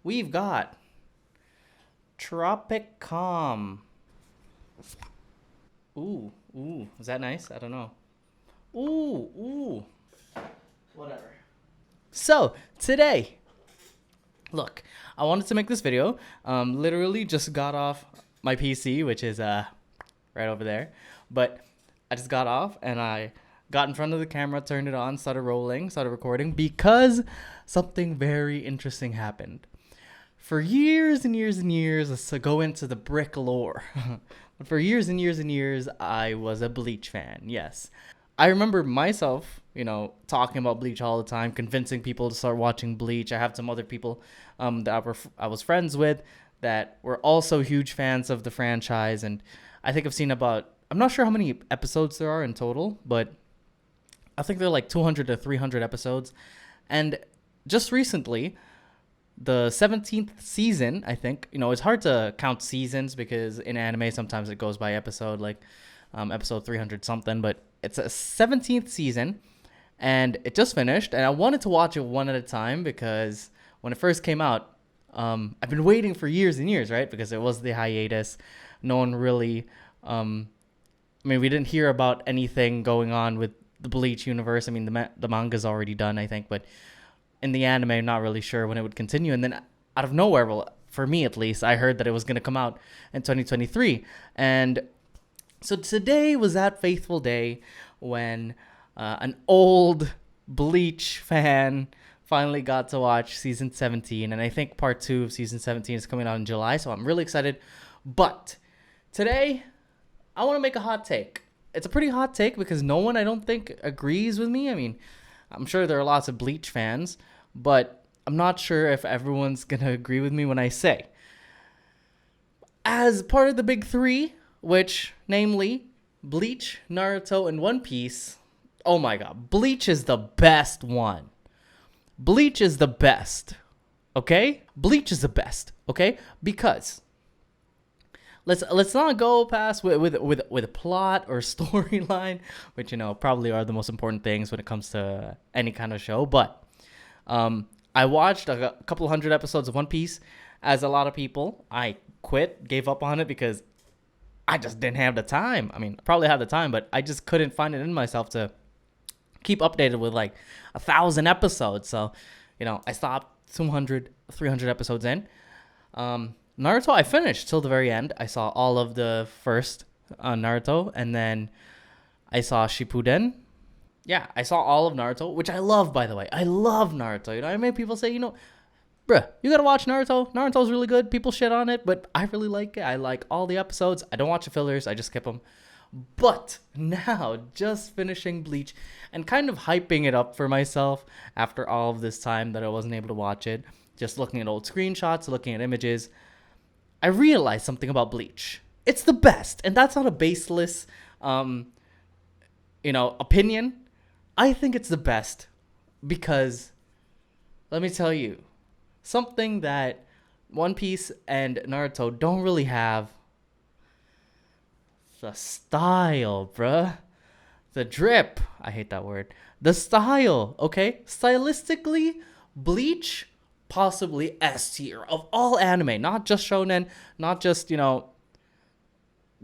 we've got Tropic Calm. Ooh, is that nice? I don't know. Ooh. Whatever. So, today, look, I wanted to make this video. Literally just got off my PC, which is right over there. But I just got off and I got in front of the camera, turned it on, started rolling, started recording because something very interesting happened. For years and years and years, let's go into the brick lore. But for years and years and years, I was a Bleach fan. Yes. I remember myself, talking about Bleach all the time, convincing people to start watching Bleach. I have some other people that I was friends with that were also huge fans of the franchise. And I think I've seen I'm not sure how many episodes there are in total, but I think they're like 200 to 300 episodes. And just recently, the 17th season, I think, it's hard to count seasons because in anime sometimes it goes by episode, like episode 300 something, but it's a 17th season and it just finished. And I wanted to watch it one at a time because when it first came out, I've been waiting for years and years, right? Because it was the hiatus. No one really, we didn't hear about anything going on with the Bleach universe. I mean, the manga's already done, I think, but in the anime, I'm not really sure when it would continue. And then out of nowhere, well, for me at least, I heard that it was going to come out in 2023. And so today was that faithful day when an old Bleach fan finally got to watch season 17. And I think part 2 of season 17 is coming out in July. So I'm really excited. But today, I want to make a hot take. It's a pretty hot take because no one, I don't think, agrees with me. I mean, I'm sure there are lots of Bleach fans, but I'm not sure if everyone's going to agree with me when I say, as part of the big three, which, namely, Bleach, Naruto, and One Piece, oh my god, Bleach is the best one. Bleach is the best, okay? Bleach is the best, okay? Because let's not go past with a plot or storyline, which probably are the most important things when it comes to any kind of show. But I watched a couple hundred episodes of One Piece. As a lot of people, I gave up on it because I just didn't have the time. I mean, I probably had the time, but I just couldn't find it in myself to keep updated with like 1,000 episodes. So, I stopped 200, 300 episodes in. Naruto, I finished till the very end. I saw all of the first Naruto, and then I saw Shippuden. Yeah, I saw all of Naruto, which I love, by the way. I love Naruto. I made people say, bruh, you gotta watch Naruto. Naruto's really good. People shit on it, but I really like it. I like all the episodes. I don't watch the fillers. I just skip them. But now, just finishing Bleach and kind of hyping it up for myself after all of this time that I wasn't able to watch it, just looking at old screenshots, looking at images, I realized something about Bleach. It's the best, and that's not a baseless, opinion. I think it's the best because, let me tell you, something that One Piece and Naruto don't really have. The style, bruh. The drip. I hate that word. The style, okay? Stylistically, Bleach, possibly S tier of all anime, not just shounen, not just, the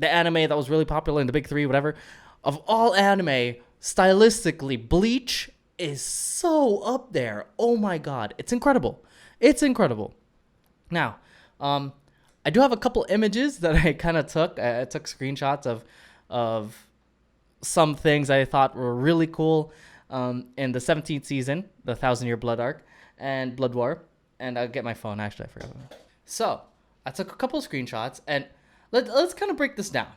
anime that was really popular in the big three, whatever. Of all anime, stylistically, Bleach is so up there. Oh my god. It's incredible. It's incredible. Now, I do have a couple images that I kind of took. I took screenshots of some things I thought were really cool in the 17th season, the 1,000-Year Blood Arc and Blood War. And I'll get my phone. Actually, I forgot. So I took a couple screenshots, and let's kind of break this down.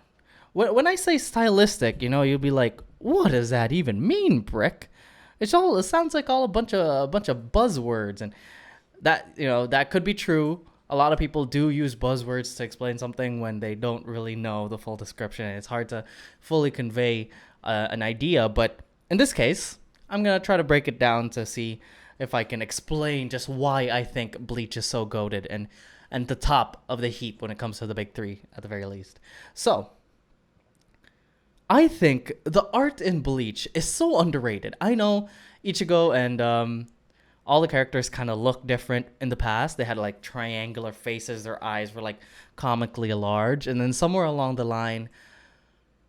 When I say stylistic, you'll be like, what does that even mean, Brick? It sounds like a bunch of buzzwords, and that could be true. A lot of people do use buzzwords to explain something when they don't really know the full description. It's hard to fully convey an idea, but in this case, I'm gonna try to break it down to see if I can explain just why I think Bleach is so goated and the top of the heap when it comes to the big three, at the very least. So, I think the art in Bleach is so underrated. I know Ichigo and all the characters kind of look different in the past. They had like triangular faces. Their eyes were like comically large. And then somewhere along the line,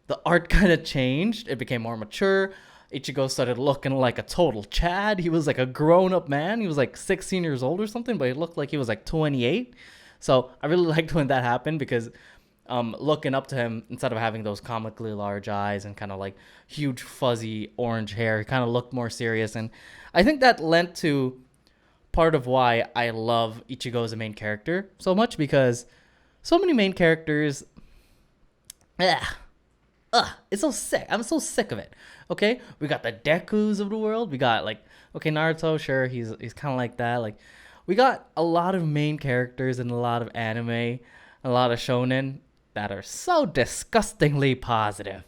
the art kind of changed. It became more mature. Ichigo started looking like a total Chad. He was like a grown-up man. He was like 16 years old or something, but he looked like he was like 28. So I really liked when that happened because looking up to him, instead of having those comically large eyes and kind of like huge fuzzy orange hair, he kind of looked more serious. And I think that lent to part of why I love Ichigo as a main character so much, because so many main characters, it's so sick. I'm so sick of it. Okay, we got the Dekus of the world. We got like, okay, Naruto, sure, he's kind of like that. Like, we got a lot of main characters in a lot of anime, a lot of shonen that are so disgustingly positive.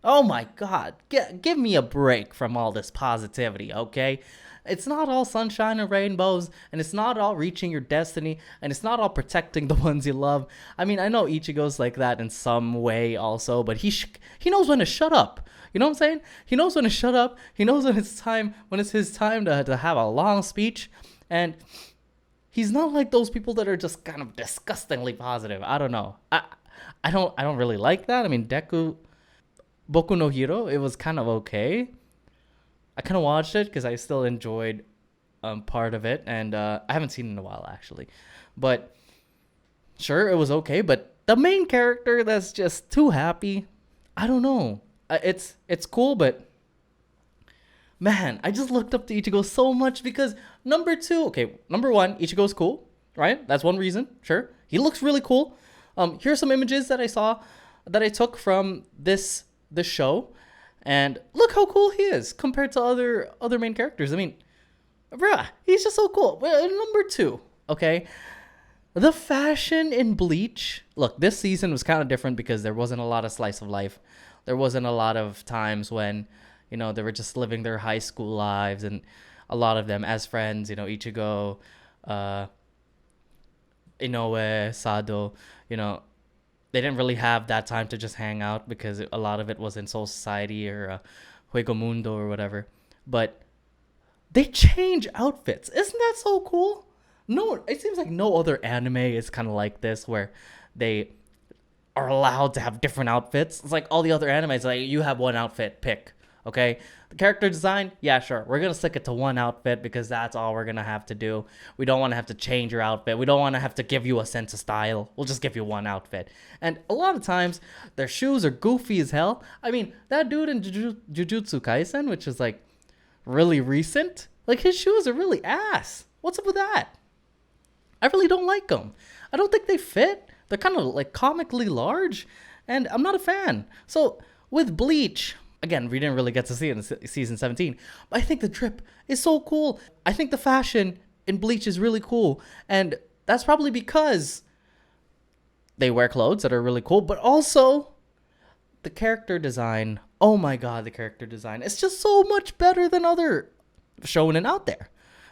Oh my god, give me a break from all this positivity, okay? It's not all sunshine and rainbows, and it's not all reaching your destiny, and it's not all protecting the ones you love. I mean, I know Ichigo's like that in some way also, but he knows when to shut up. You know what I'm saying? He knows when to shut up. He knows when it's his time to have a long speech, and he's not like those people that are just kind of disgustingly positive. I don't know. I don't really like that. I mean, Boku no Hero, it was kind of okay. I kind of watched it because I still enjoyed part of it, and I haven't seen it in a while actually. But sure, it was okay. But the main character that's just too happy, I don't know. It's cool, but man, I just looked up to Ichigo so much because number one, Ichigo's cool, right? That's one reason. Sure, he looks really cool. Here's some images that I saw that I took from this show. And look how cool he is compared to other main characters. I mean, bruh, he's just so cool. Number two, okay? The fashion in Bleach. Look, this season was kind of different because there wasn't a lot of slice of life. There wasn't a lot of times when, they were just living their high school lives. And a lot of them as friends, Ichigo, Inoue, Sado, they didn't really have that time to just hang out because a lot of it was in Soul Society or Juego Mundo or whatever. But they change outfits. Isn't that so cool? No, it seems like no other anime is kind of like this where they are allowed to have different outfits. It's like all the other animes, like you have one outfit, pick. Okay, the character design, yeah, sure. We're going to stick it to one outfit because that's all we're going to have to do. We don't want to have to change your outfit. We don't want to have to give you a sense of style. We'll just give you one outfit. And a lot of times, their shoes are goofy as hell. I mean, that dude in Jujutsu Kaisen, which is like really recent, like his shoes are really ass. What's up with that? I really don't like them. I don't think they fit. They're kind of like comically large, and I'm not a fan. So with Bleach, again, we didn't really get to see it in season 17, but I think the drip is so cool. I think the fashion in Bleach is really cool, and that's probably because they wear clothes that are really cool, but also the character design. Oh my god, the character design. It's just so much better than other shonen out there.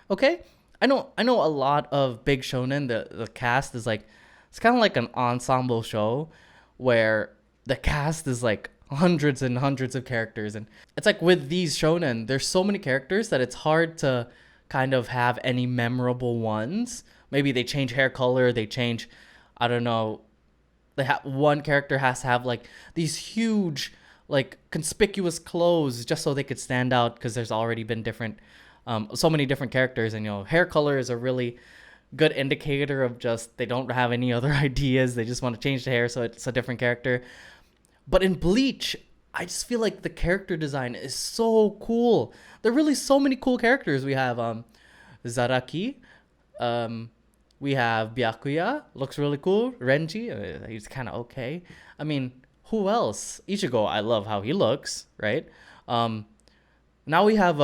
Okay? I know a lot of big shonen, the cast is like, it's kind of like an ensemble show where the cast is like hundreds and hundreds of characters, and it's like with these shonen there's so many characters that it's hard to kind of have any memorable ones. Maybe they change hair color, they change, I don't know, one character has to have like these huge like conspicuous clothes just so they could stand out because there's already been different so many different characters, and hair color is a really good indicator of just they don't have any other ideas, they just want to change the hair so it's a different character. But in Bleach, I just feel like the character design is so cool. There are really so many cool characters. We have Zaraki. We have Byakuya. Looks really cool. Renji. He's kind of okay. I mean, who else? Ichigo, I love how he looks, right? Now we have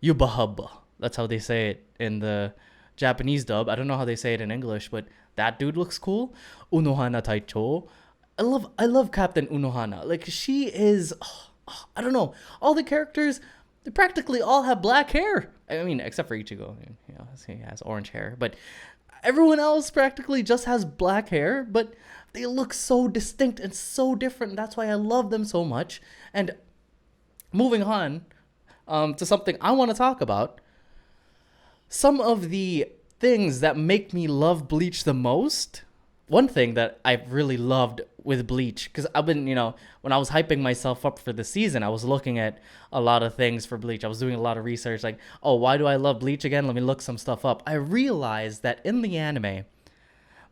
Yubahub. That's how they say it in the Japanese dub. I don't know how they say it in English, but that dude looks cool. Unohana Taicho. I love Captain Unohana. Like, she is, I don't know. All the characters, they practically all have black hair. I mean, except for Ichigo. He has orange hair. But everyone else practically just has black hair. But they look so distinct and so different. That's why I love them so much. And moving on to something I want to talk about. some of the things that make me love Bleach the most, one thing that I've really loved with Bleach, because I've been, when I was hyping myself up for the season, I was looking at a lot of things for Bleach. I was doing a lot of research, like, oh, why do I love Bleach again? Let me look some stuff up. I realized that in the anime,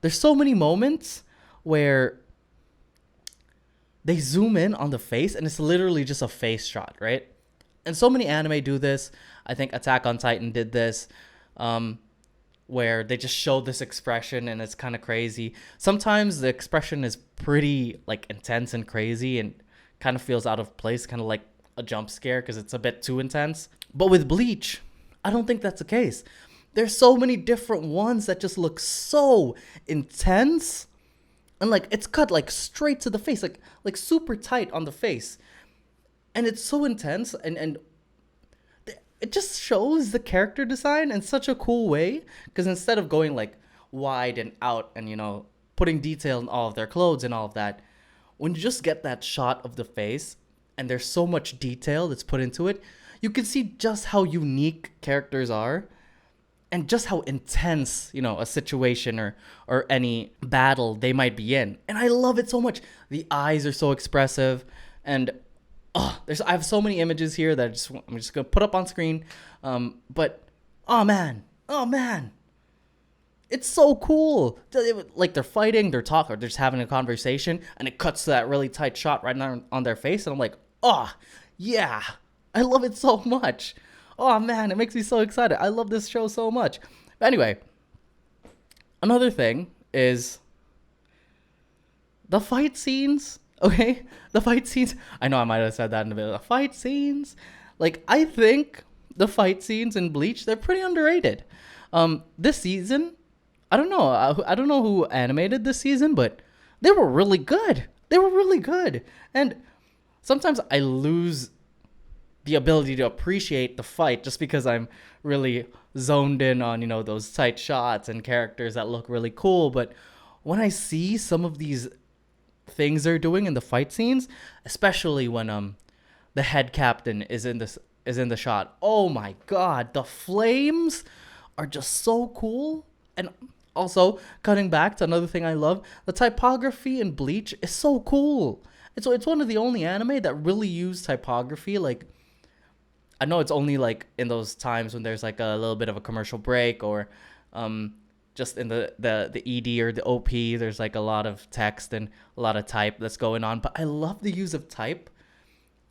there's so many moments where they zoom in on the face and it's literally just a face shot, right? And so many anime do this. I think Attack on Titan did this, where they just show this expression and it's kind of crazy. Sometimes the expression is pretty like intense and crazy and kind of feels out of place, kind of like a jump scare because it's a bit too intense. But with Bleach, I don't think that's the case. There's so many different ones that just look so intense and like it's cut like straight to the face, like super tight on the face. And it's so intense and it just shows the character design in such a cool way, because instead of going like wide and out and putting detail in all of their clothes and all of that, when you just get that shot of the face and there's so much detail that's put into it, you can see just how unique characters are and just how intense a situation or any battle they might be in. And I love it so much. The eyes are so expressive, and I have so many images here that I'm just gonna put up on screen. But oh man, it's so cool. Like they're fighting, they're talking, or they're just having a conversation, and it cuts to that really tight shot right on their face, and I'm like, oh yeah, I love it so much. Oh man, it makes me so excited. I love this show so much. But anyway, another thing is the fight scenes. Okay, the fight scenes. I know I might have said that in a bit. The fight scenes, like I think the fight scenes in Bleach, they're pretty underrated. This season, I don't know. I don't know who animated this season, but they were really good. And sometimes I lose the ability to appreciate the fight just because I'm really zoned in on those tight shots and characters that look really cool. But when I see some of these things they're doing in the fight scenes, especially when the head captain is in the shot, oh my god, the flames are just so cool. And also, cutting back to another thing I love, the typography in Bleach is so cool. It's one of the only anime that really use typography. Like, I know it's only like in those times when there's like a little bit of a commercial break, or just in the ED or the OP, there's like a lot of text and a lot of type that's going on. But I love the use of type.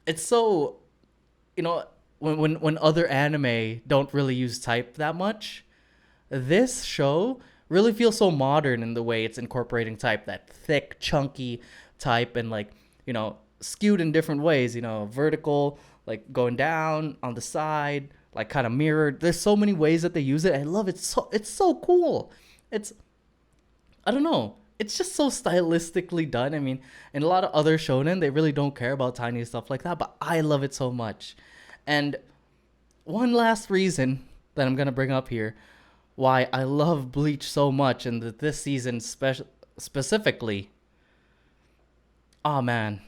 It's so, when other anime don't really use type that much, this show really feels so modern in the way it's incorporating type, that thick, chunky type, and like, skewed in different ways, vertical, like going down on the side, like kind of mirrored. There's so many ways that they use it. I love it. It's so cool. I don't know. It's just so stylistically done. I mean, in a lot of other shonen, they really don't care about tiny stuff like that, but I love it so much. And one last reason that I'm going to bring up here why I love Bleach so much, and this season specifically. Oh man.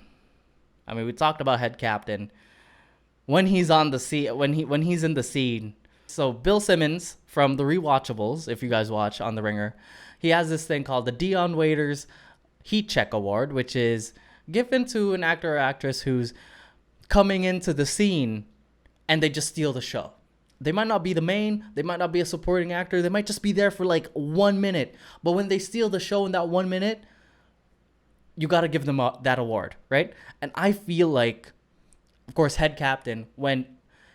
I mean, we talked about head captain. When he's on the scene, when he's in the scene. So Bill Simmons from the Rewatchables, if you guys watch on The Ringer, he has this thing called the Dion Waiters Heat Check Award, which is given to an actor or actress who's coming into the scene and they just steal the show. They might not be the main, they might not be a supporting actor, they might just be there for like 1 minute. But when they steal the show in that 1 minute, you got to give them that award, right? And I feel like, of course, head captain, when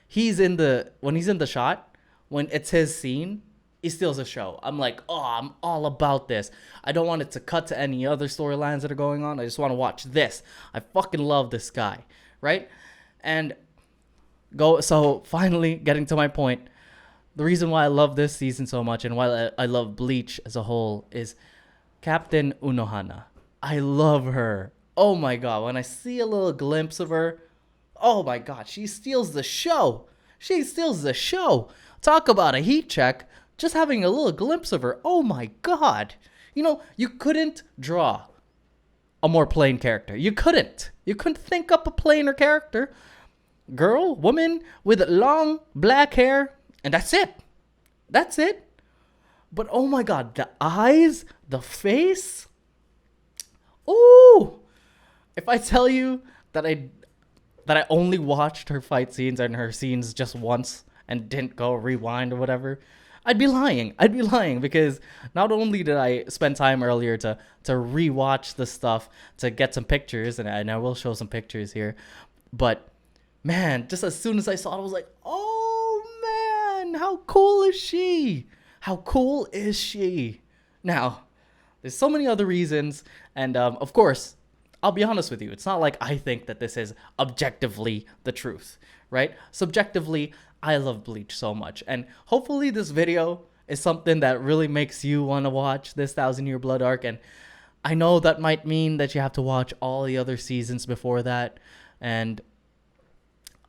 he's in the shot, when it's his scene, he steals the show. I'm like, oh, I'm all about this. I don't want it to cut to any other storylines that are going on. I just want to watch this. I fucking love this guy, right? And so finally getting to my point, the reason why I love this season so much and why I love Bleach as a whole is Captain Unohana. I love her. Oh my god, when I see a little glimpse of her, oh my god, she steals the show. Talk about a heat check. Just having a little glimpse of her, oh my god. You couldn't draw a more plain character. You couldn't think up a plainer character. Girl, woman with long black hair, and that's it. That's it. But oh my god, the eyes, the face. Ooh. If I tell you that I only watched her fight scenes and her scenes just once and didn't go rewind or whatever, I'd be lying. I'd be lying because not only did I spend time earlier to rewatch the stuff to get some pictures, and I will show some pictures here, but man, just as soon as I saw it, I was like, oh man, how cool is she? How cool is she? Now, there's so many other reasons, and of course, I'll be honest with you. It's not like I think that this is objectively the truth, right? Subjectively, I love Bleach so much. And hopefully this video is something that really makes you want to watch this 1,000-Year Blood arc. And I know that might mean that you have to watch all the other seasons before that. And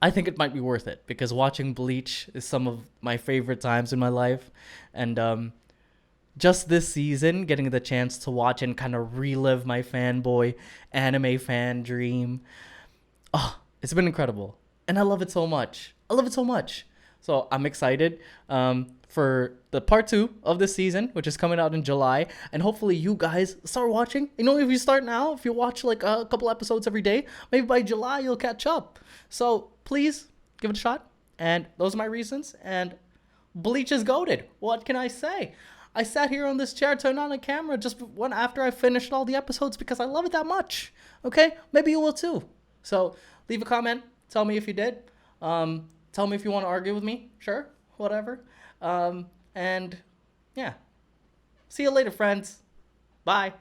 I think it might be worth it because watching Bleach is some of my favorite times in my life. And just this season, getting the chance to watch and kind of relive my fanboy anime fan dream. Oh, it's been incredible. And I love it so much. I love it so much. So I'm excited for the part 2 of this season, which is coming out in July. And hopefully you guys start watching. You know, if you start now, if you watch like a couple episodes every day, maybe by July you'll catch up. So please give it a shot. And those are my reasons. And Bleach is goated. What can I say? I sat here on this chair, turned on a camera just one after I finished all the episodes because I love it that much. Okay? Maybe you will too. So leave a comment. Tell me if you did. Tell me if you want to argue with me. Sure. Whatever. And yeah. See you later, friends. Bye.